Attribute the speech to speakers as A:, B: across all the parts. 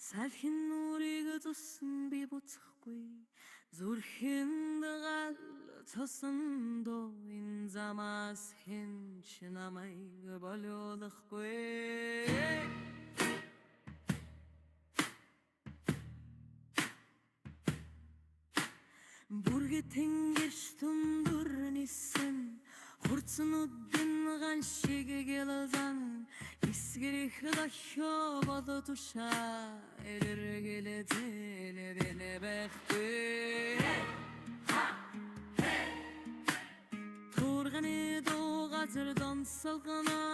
A: Салхин нүрийг зусан би буцахгүй зүрхэн гал цосондоо энэ замаас хэн ч намайг болиулахгүй. Бүргэд тэнгэрч түндүр нисэн хурцнуудын ган шиг гэлзан эсгэрэх дохио боло тушаа эрэргэлэзэлэ бэнэ байхгүй. Турганы дуу газар донсолгоно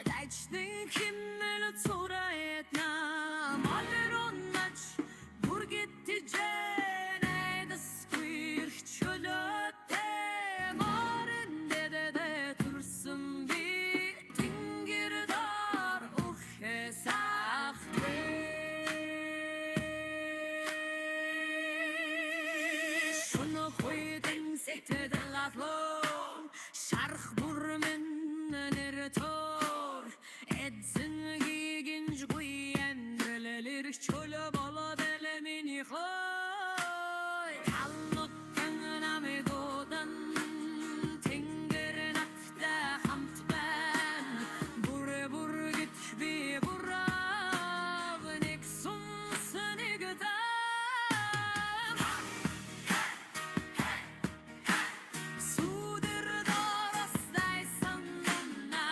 A: дайчны химнэл цураятна малерон нач бүргэд тижэн айдасгүй чөлөөтэй морин дэдэ турсан би тэнгэр дор ухесахгүй. Шуно хуйдэн сэтэдэлатлоо шарх бүрмэн нэрэтор эдзэн гигинж гуйэн дэлэлэр чөлө боло дэлэ миний хой аллуттан намигодан тэнгэр натта хамт байн бүрэ бүргэт би бурав нэг сунс нэг дам сүдэр доростай санна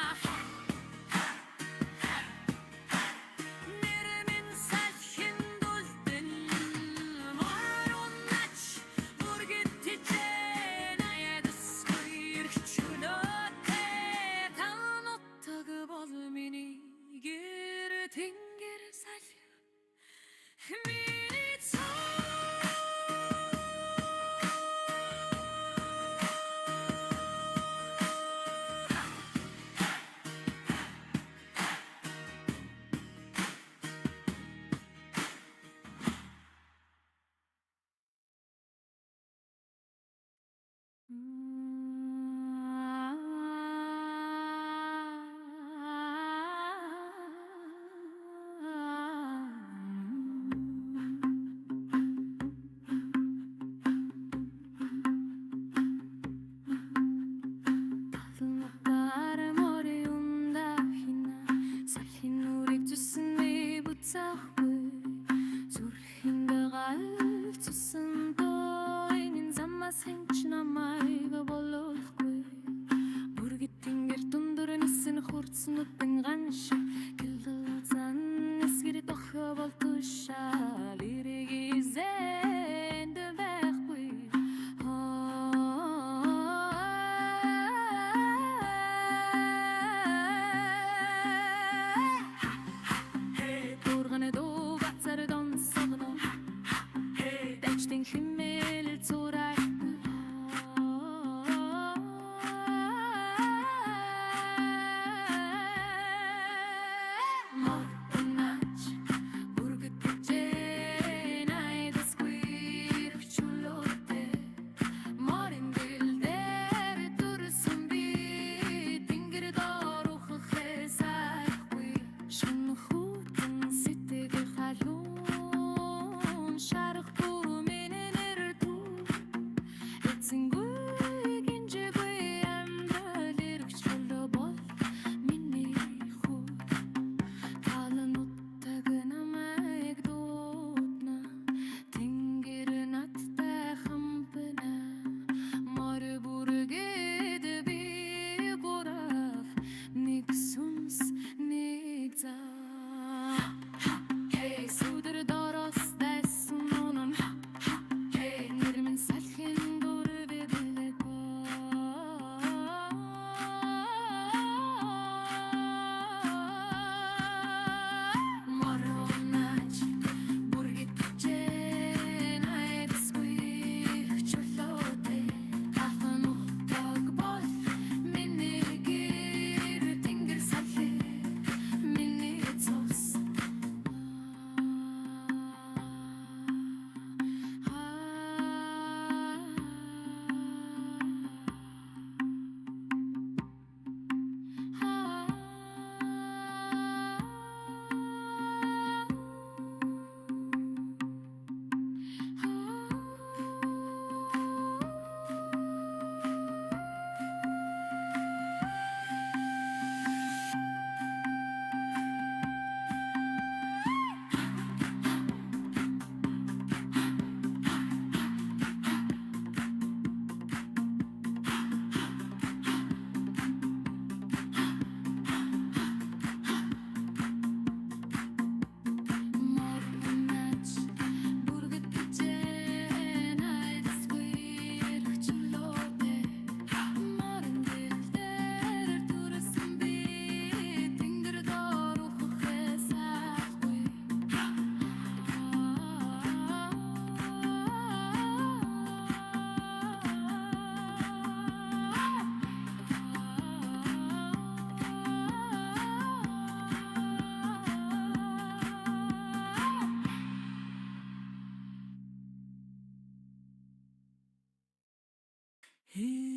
A: Hey